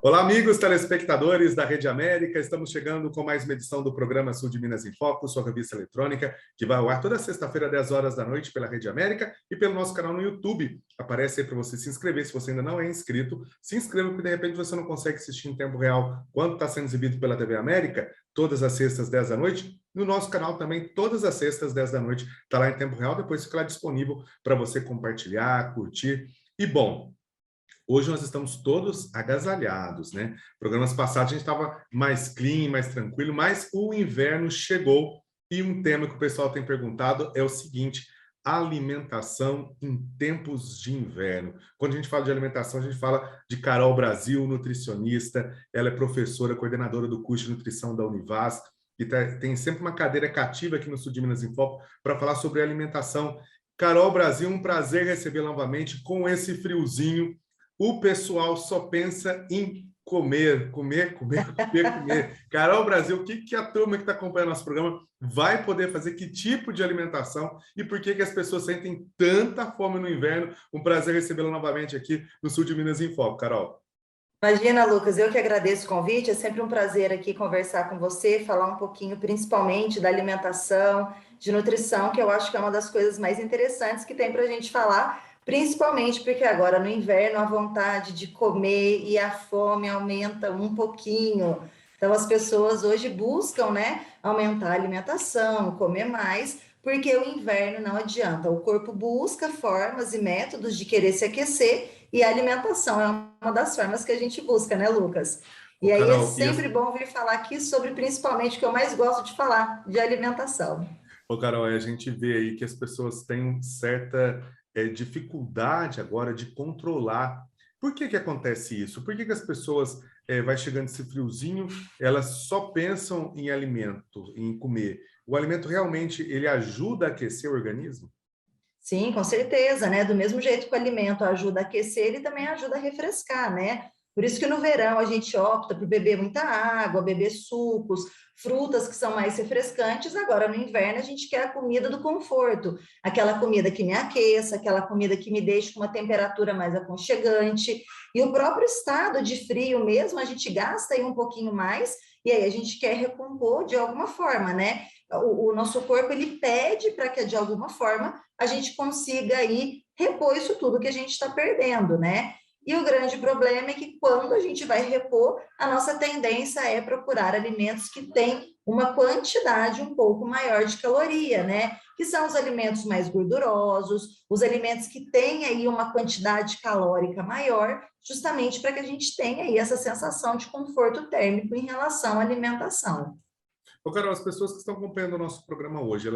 Olá, amigos telespectadores da Rede América. Estamos chegando com mais uma edição do programa Sul de Minas em Foco, sua revista eletrônica, que vai ao ar toda sexta-feira, 10 horas da noite, pela Rede América e pelo nosso canal no YouTube. Aparece aí para você se inscrever. Se você ainda não é inscrito, se inscreva, porque de repente você não consegue assistir em tempo real quando está sendo exibido pela TV América, todas as sextas, 10 da noite. No nosso canal também, todas as sextas, 10 da noite, está lá em tempo real. Depois fica lá disponível para você compartilhar, curtir. E bom, hoje nós estamos todos agasalhados, né? Programas passados a gente estava mais clean, mais tranquilo, mas o inverno chegou e um tema que o pessoal tem perguntado é o seguinte: alimentação em tempos de inverno. Quando a gente fala de alimentação, a gente fala de Carol Brasil, nutricionista. Ela é professora, coordenadora do curso de nutrição da Univas e tem sempre uma cadeira cativa aqui no Sul de Minas em Foco para falar sobre alimentação. Carol Brasil, um prazer receber novamente com esse friozinho. O pessoal só pensa em comer. Carol Brasil, o que a turma que está acompanhando nosso programa vai poder fazer? Que tipo de alimentação? E por que as pessoas sentem tanta fome no inverno? Um prazer recebê-la novamente aqui no Sul de Minas em Foco, Carol. Imagina, Lucas, eu que agradeço o convite. É sempre um prazer aqui conversar com você, falar um pouquinho principalmente da alimentação, de nutrição, que eu acho que é uma das coisas mais interessantes que tem para a gente falar, principalmente porque agora no inverno a vontade de comer e a fome aumenta um pouquinho. Então as pessoas hoje buscam, né, aumentar a alimentação, comer mais, porque o inverno não adianta. O corpo busca formas e métodos de querer se aquecer e a alimentação é uma das formas que a gente busca, né, Lucas? E aí é sempre bom vir falar aqui sobre principalmente o que eu mais gosto de falar, de alimentação. Ô, Carol, a gente vê aí que as pessoas têm certa dificuldade agora de controlar. Por que acontece isso? Por que as pessoas vai chegando esse friozinho, elas só pensam em alimento, em comer? O alimento realmente ele ajuda a aquecer o organismo? Sim, com certeza, né? Do mesmo jeito que o alimento ajuda a aquecer, ele também ajuda a refrescar, né? Por isso que no verão a gente opta por beber muita água, beber sucos, frutas que são mais refrescantes. Agora, no inverno, a gente quer a comida do conforto, aquela comida que me aqueça, aquela comida que me deixe com uma temperatura mais aconchegante. E o próprio estado de frio mesmo, a gente gasta aí um pouquinho mais, e aí a gente quer recompor de alguma forma, né? O nosso corpo, ele pede para que, de alguma forma, a gente consiga aí repor isso tudo que a gente está perdendo, né? E o grande problema é que quando a gente vai repor, a nossa tendência é procurar alimentos que têm uma quantidade um pouco maior de caloria, né? Que são os alimentos mais gordurosos, os alimentos que têm aí uma quantidade calórica maior, justamente para que a gente tenha aí essa sensação de conforto térmico em relação à alimentação. Ô, Carol, as pessoas que estão acompanhando o nosso programa hoje,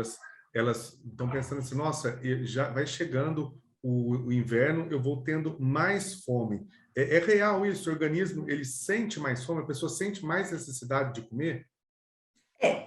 elas estão pensando assim, nossa, já vai chegando o inverno, eu vou tendo mais fome. É real isso? O organismo, ele sente mais fome? A pessoa sente mais necessidade de comer?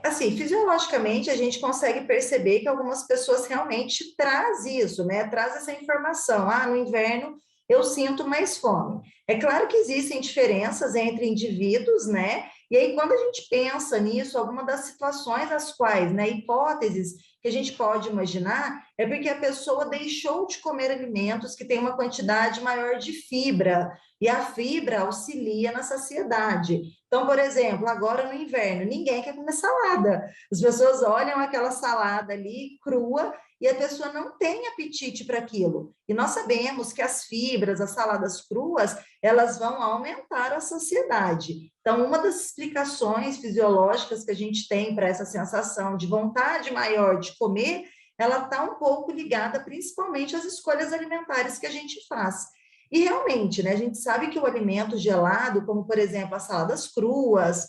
Assim, fisiologicamente a gente consegue perceber que algumas pessoas realmente traz isso, né? Traz essa informação. Ah, no inverno eu sinto mais fome. É claro que existem diferenças entre indivíduos, né? E aí, quando a gente pensa nisso, alguma das situações as quais, né, hipóteses que a gente pode imaginar, é porque a pessoa deixou de comer alimentos que têm uma quantidade maior de fibra, e a fibra auxilia na saciedade. Então, por exemplo, agora no inverno, ninguém quer comer salada. As pessoas olham aquela salada ali crua e a pessoa não tem apetite para aquilo. E nós sabemos que as fibras, as saladas cruas, elas vão aumentar a saciedade. Então, uma das explicações fisiológicas que a gente tem para essa sensação de vontade maior de comer, ela está um pouco ligada principalmente às escolhas alimentares que a gente faz. E realmente, né, a gente sabe que o alimento gelado, como por exemplo as saladas cruas,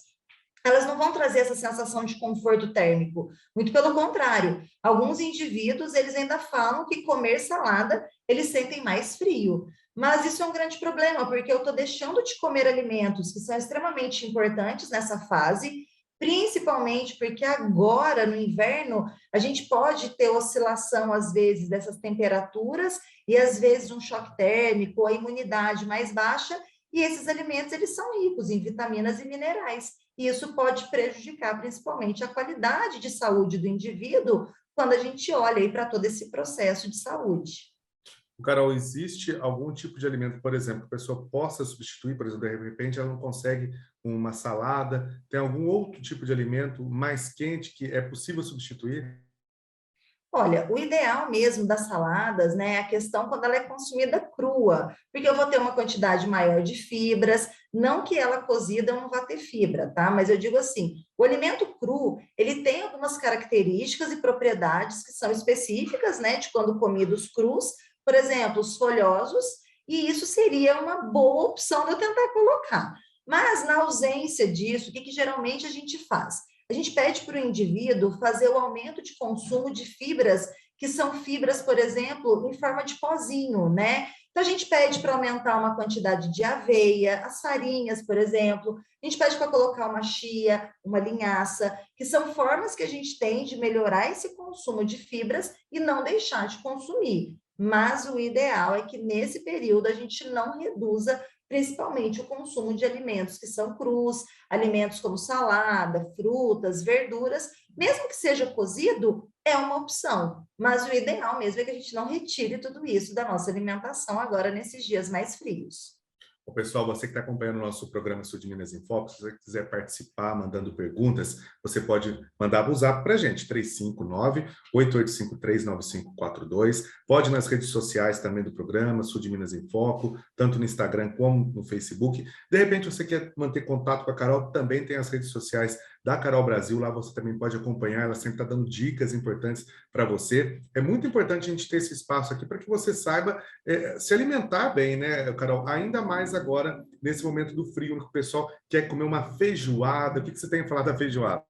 elas não vão trazer essa sensação de conforto térmico. Muito pelo contrário, alguns indivíduos, eles ainda falam que comer salada, eles sentem mais frio. Mas isso é um grande problema, porque eu estou deixando de comer alimentos que são extremamente importantes nessa fase, principalmente porque agora, no inverno, a gente pode ter oscilação, às vezes, dessas temperaturas e, às vezes, um choque térmico, a imunidade mais baixa, e esses alimentos, eles são ricos em vitaminas e minerais. E isso pode prejudicar principalmente a qualidade de saúde do indivíduo quando a gente olha aí para todo esse processo de saúde. Carol, existe algum tipo de alimento, por exemplo, que a pessoa possa substituir, por exemplo, de repente ela não consegue uma salada, tem algum outro tipo de alimento mais quente que é possível substituir? Olha, o ideal mesmo das saladas, né, é a questão quando ela é consumida crua, porque eu vou ter uma quantidade maior de fibras, não que ela cozida não vá ter fibra, tá? Mas eu digo assim, o alimento cru, ele tem algumas características e propriedades que são específicas, né, de quando comidos crus, por exemplo, os folhosos, e isso seria uma boa opção de eu tentar colocar. Mas na ausência disso, o que geralmente a gente faz? A gente pede para o indivíduo fazer o aumento de consumo de fibras, que são fibras, por exemplo, em forma de pozinho, né? Então, a gente pede para aumentar uma quantidade de aveia, as farinhas, por exemplo. A gente pede para colocar uma chia, uma linhaça, que são formas que a gente tem de melhorar esse consumo de fibras e não deixar de consumir. Mas o ideal é que nesse período a gente não reduza principalmente o consumo de alimentos que são crus, alimentos como salada, frutas, verduras, mesmo que seja cozido, é uma opção. Mas o ideal mesmo é que a gente não retire tudo isso da nossa alimentação agora nesses dias mais frios. O pessoal, você que está acompanhando o nosso programa Sul de Minas em Foco, se você quiser participar mandando perguntas, você pode mandar o zap para a gente, 359-8853-9542. Pode nas redes sociais também do programa, Sul de Minas em Foco, tanto no Instagram como no Facebook. De repente, você quer manter contato com a Carol, também tem as redes sociais da Carol Brasil, lá você também pode acompanhar, ela sempre está dando dicas importantes para você. É muito importante a gente ter esse espaço aqui para que você saiba se alimentar bem, né, Carol? Ainda mais agora, nesse momento do frio, que o pessoal quer comer uma feijoada. O que você tem a falar da feijoada?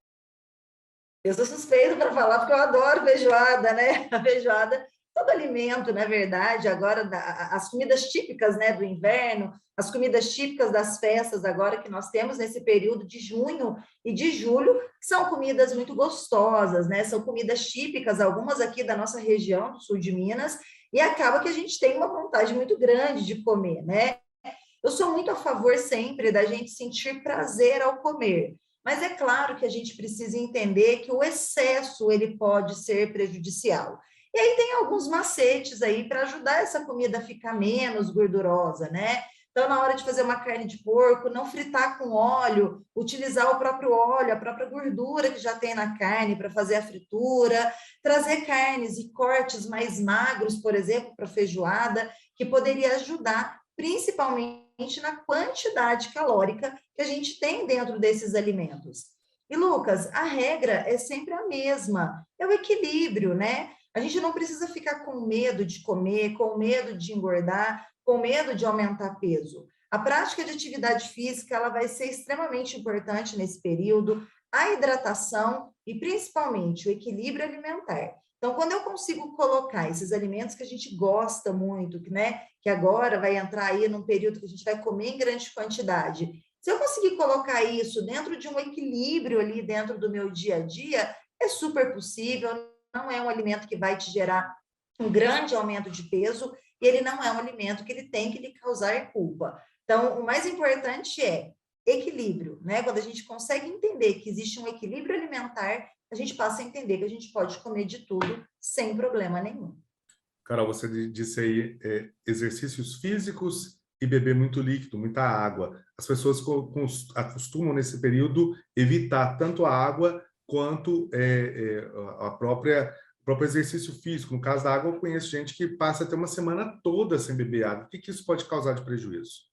Eu sou suspeita para falar, porque eu adoro feijoada, né? A feijoada, todo alimento, na verdade, agora, as comidas típicas, né, do inverno, as comidas típicas das festas agora que nós temos nesse período de junho e de julho, são comidas muito gostosas, né? São comidas típicas, algumas aqui da nossa região, do sul de Minas, e acaba que a gente tem uma vontade muito grande de comer, né? Eu sou muito a favor sempre da gente sentir prazer ao comer, mas é claro que a gente precisa entender que o excesso ele pode ser prejudicial. E aí tem alguns macetes aí para ajudar essa comida a ficar menos gordurosa, né? Então, na hora de fazer uma carne de porco, não fritar com óleo, utilizar o próprio óleo, a própria gordura que já tem na carne para fazer a fritura, trazer carnes e cortes mais magros, por exemplo, para feijoada, que poderia ajudar principalmente na quantidade calórica que a gente tem dentro desses alimentos. E, Lucas, a regra é sempre a mesma, é o equilíbrio, né? A gente não precisa ficar com medo de comer, com medo de engordar, com medo de aumentar peso. A prática de atividade física ela vai ser extremamente importante nesse período, a hidratação e principalmente o equilíbrio alimentar. Então, quando eu consigo colocar esses alimentos que a gente gosta muito, né, que agora vai entrar aí num período que a gente vai comer em grande quantidade, se eu conseguir colocar isso dentro de um equilíbrio ali dentro do meu dia a dia, é super possível, não é um alimento que vai te gerar um grande aumento de peso, e ele não é um alimento que ele tem que lhe causar culpa. Então, o mais importante é equilíbrio, né? Quando a gente consegue entender que existe um equilíbrio alimentar, a gente passa a entender que a gente pode comer de tudo sem problema nenhum. Carol, você disse aí exercícios físicos e beber muito líquido, muita água. As pessoas acostumam, nesse período, evitar tanto a água quanto a própria o próprio exercício físico. No caso da água, eu conheço gente que passa até uma semana toda sem beber água. O que isso pode causar de prejuízo?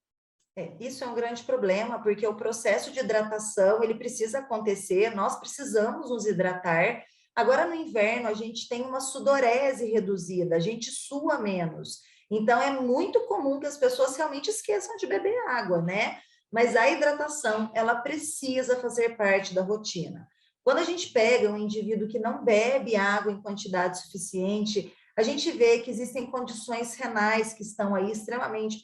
Isso é um grande problema, porque o processo de hidratação, ele precisa acontecer, nós precisamos nos hidratar. Agora, no inverno, a gente tem uma sudorese reduzida, a gente sua menos. Então, é muito comum que as pessoas realmente esqueçam de beber água, né? Mas a hidratação, ela precisa fazer parte da rotina. Quando a gente pega um indivíduo que não bebe água em quantidade suficiente, a gente vê que existem condições renais que estão aí extremamente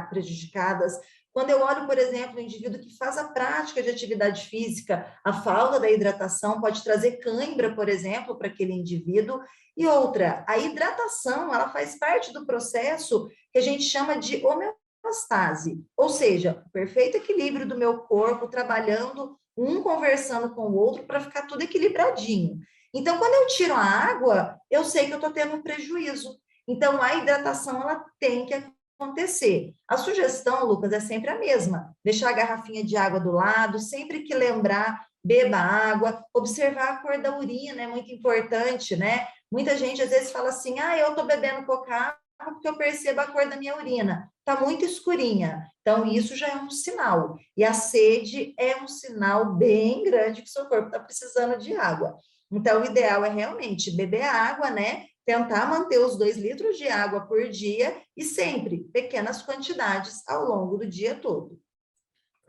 prejudicadas. Quando eu olho, por exemplo, o indivíduo que faz a prática de atividade física, a falta da hidratação pode trazer cãibra, por exemplo, para aquele indivíduo. E outra, a hidratação, ela faz parte do processo que a gente chama de homeostase, ou seja, o perfeito equilíbrio do meu corpo trabalhando, um conversando com o outro para ficar tudo equilibradinho. Então, quando eu tiro a água, eu sei que eu estou tendo um prejuízo. Então, a hidratação, ela tem que acontecer. A sugestão, Lucas, é sempre a mesma: deixar a garrafinha de água do lado, sempre que lembrar, beba água, observar a cor da urina, é muito importante, né? Muita gente às vezes fala assim: ah, eu tô bebendo pouca água porque eu percebo a cor da minha urina, tá muito escurinha. Então, isso já é um sinal. E a sede é um sinal bem grande que seu corpo está precisando de água. Então, o ideal é realmente beber água, né? Tentar manter os 2 litros de água por dia e sempre pequenas quantidades ao longo do dia todo.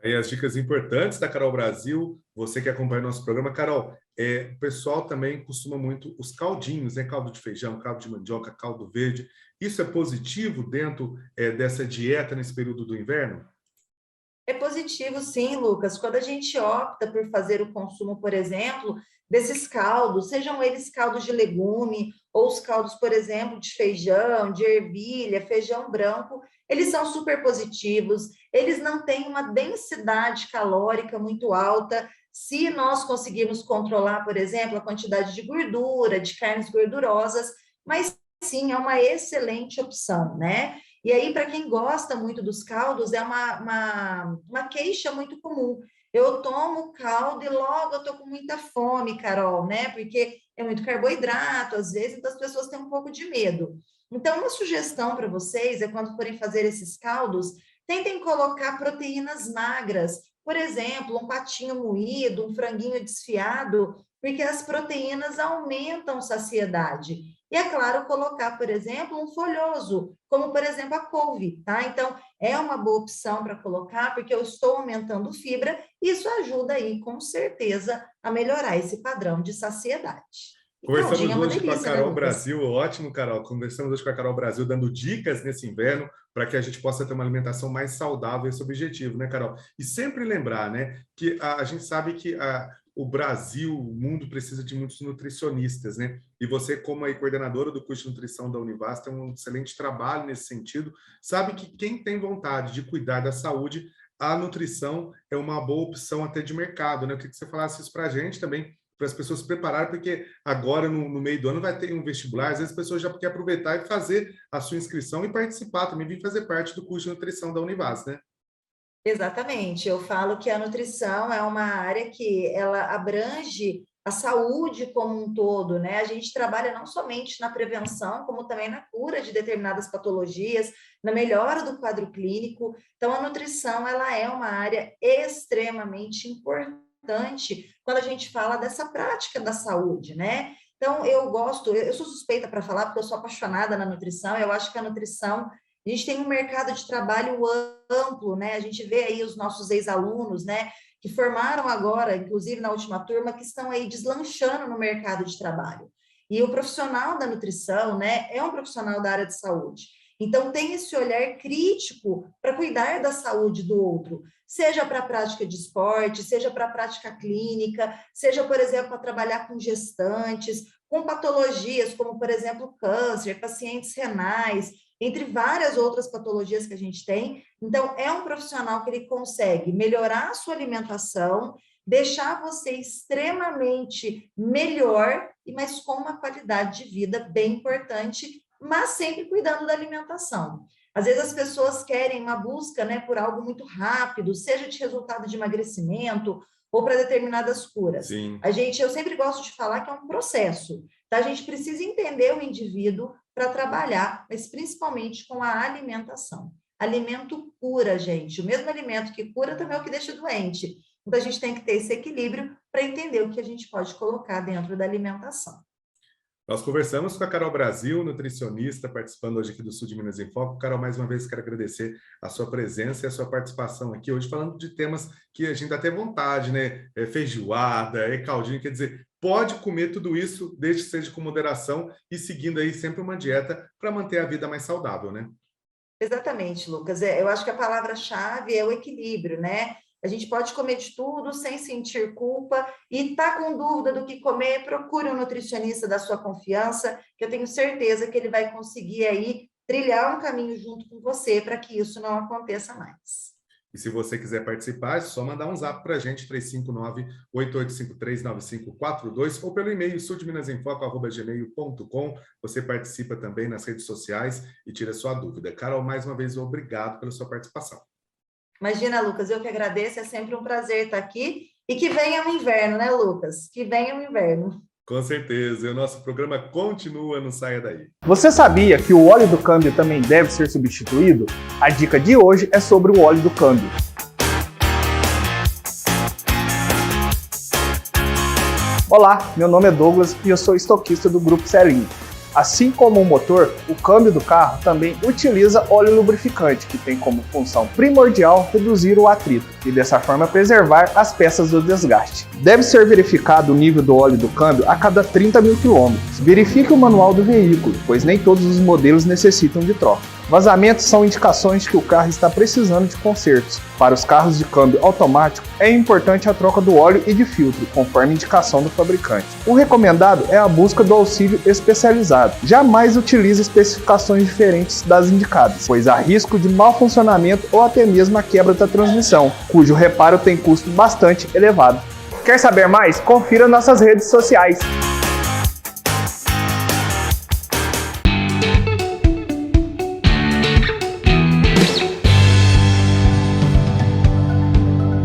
Aí as dicas importantes da Carol Brasil, você que acompanha o nosso programa. Carol, o pessoal também costuma muito os caldinhos, né? Caldo de feijão, caldo de mandioca, caldo verde. Isso é positivo dentro dessa dieta nesse período do inverno? É positivo, sim, Lucas. Quando a gente opta por fazer o consumo, por exemplo, desses caldos, sejam eles caldos de legume ou os caldos, por exemplo, de feijão, de ervilha, feijão branco, eles são super positivos, eles não têm uma densidade calórica muito alta. Se nós conseguirmos controlar, por exemplo, a quantidade de gordura, de carnes gordurosas, mas sim, é uma excelente opção, né? E aí, para quem gosta muito dos caldos, é uma queixa muito comum. Eu tomo caldo e logo eu estou com muita fome, Carol, né? Porque é muito carboidrato, às vezes, então as pessoas têm um pouco de medo. Então, uma sugestão para vocês é quando forem fazer esses caldos, tentem colocar proteínas magras. Por exemplo, um patinho moído, um franguinho desfiado, porque as proteínas aumentam saciedade. E, é claro, colocar, por exemplo, um folhoso, como, por exemplo, a couve, tá? Então, é uma boa opção para colocar, porque eu estou aumentando fibra, e isso ajuda aí, com certeza, a melhorar esse padrão de saciedade. E caldinho Conversamos é uma hoje com a delícia, né, Carol Lucas? Brasil, ótimo, Carol. Conversamos hoje com a Carol Brasil, dando dicas nesse inverno para que a gente possa ter uma alimentação mais saudável, esse objetivo, né, Carol? E sempre lembrar, né, que a gente sabe que o Brasil, o mundo precisa de muitos nutricionistas, né? E você, como aí coordenadora do curso de nutrição da Univasf, tem um excelente trabalho nesse sentido. Sabe que quem tem vontade de cuidar da saúde, a nutrição é uma boa opção até de mercado, né? Eu queria que você falasse isso para a gente também, para as pessoas se prepararem, porque agora, no meio do ano, vai ter um vestibular, às vezes as pessoas já querem aproveitar e fazer a sua inscrição e participar também, vir fazer parte do curso de nutrição da Univasf, né? Exatamente, eu falo que a nutrição é uma área que ela abrange a saúde como um todo, né? A gente trabalha não somente na prevenção, como também na cura de determinadas patologias, na melhora do quadro clínico. Então, a nutrição, ela é uma área extremamente importante quando a gente fala dessa prática da saúde, né? Então, eu gosto, eu sou suspeita para falar, porque eu sou apaixonada na nutrição, eu acho que a nutrição, a gente tem um mercado de trabalho amplo, né? A gente vê aí os nossos ex-alunos, né? Que formaram agora, inclusive na última turma, que estão aí deslanchando no mercado de trabalho. E o profissional da nutrição, né? É um profissional da área de saúde. Então, tem esse olhar crítico para cuidar da saúde do outro, seja para a prática de esporte, seja para a prática clínica, seja, por exemplo, para trabalhar com gestantes, com patologias como, por exemplo, câncer, pacientes renais, entre várias outras patologias que a gente tem. Então, é um profissional que ele consegue melhorar a sua alimentação, deixar você extremamente melhor, mas com uma qualidade de vida bem importante, mas sempre cuidando da alimentação. Às vezes as pessoas querem uma busca, né, por algo muito rápido, seja de resultado de emagrecimento ou para determinadas curas. Sim. Eu sempre gosto de falar que é um processo, tá? A gente precisa entender o indivíduo para trabalhar, mas principalmente com a alimentação. Alimento cura, gente. O mesmo alimento que cura também é o que deixa doente. Então, a gente tem que ter esse equilíbrio para entender o que a gente pode colocar dentro da alimentação. Nós conversamos com a Carol Brasil, nutricionista, participando hoje aqui do Sul de Minas em Foco. Carol, mais uma vez quero agradecer a sua presença e a sua participação aqui hoje, falando de temas que a gente dá até vontade, né? Feijoada, caldinho, quer dizer, pode comer tudo isso, desde que seja com moderação e seguindo aí sempre uma dieta para manter a vida mais saudável, né? Exatamente, Lucas. Eu acho que a palavra-chave é o equilíbrio, né? A gente pode comer de tudo sem sentir culpa e tá com dúvida do que comer, procure um nutricionista da sua confiança, que eu tenho certeza que ele vai conseguir aí trilhar um caminho junto com você para que isso não aconteça mais. E se você quiser participar, é só mandar um zap para a gente, 359-8853-9542, ou pelo e-mail sudminasinfoco@gmail.com. Você participa também nas redes sociais e tira sua dúvida. Carol, mais uma vez, obrigado pela sua participação. Imagina, Lucas, eu que agradeço, é sempre um prazer estar aqui. E que venha o inverno, né, Lucas? Que venha o inverno. Com certeza, e o nosso programa continua, não saia daí. Você sabia que o óleo do câmbio também deve ser substituído? A dica de hoje é sobre o óleo do câmbio. Olá, meu nome é Douglas e eu sou estoquista do Grupo Selim. Assim como o motor, o câmbio do carro também utiliza óleo lubrificante, que tem como função primordial reduzir o atrito e dessa forma preservar as peças do desgaste. Deve ser verificado o nível do óleo do câmbio a cada 30 mil quilômetros. Verifique o manual do veículo, pois nem todos os modelos necessitam de troca. Vazamentos são indicações de que o carro está precisando de consertos. Para os carros de câmbio automático, é importante a troca do óleo e de filtro, conforme indicação do fabricante. O recomendado é a busca do auxílio especializado. Jamais utilize especificações diferentes das indicadas, pois há risco de mau funcionamento ou até mesmo a quebra da transmissão, cujo reparo tem custo bastante elevado. Quer saber mais? Confira nossas redes sociais.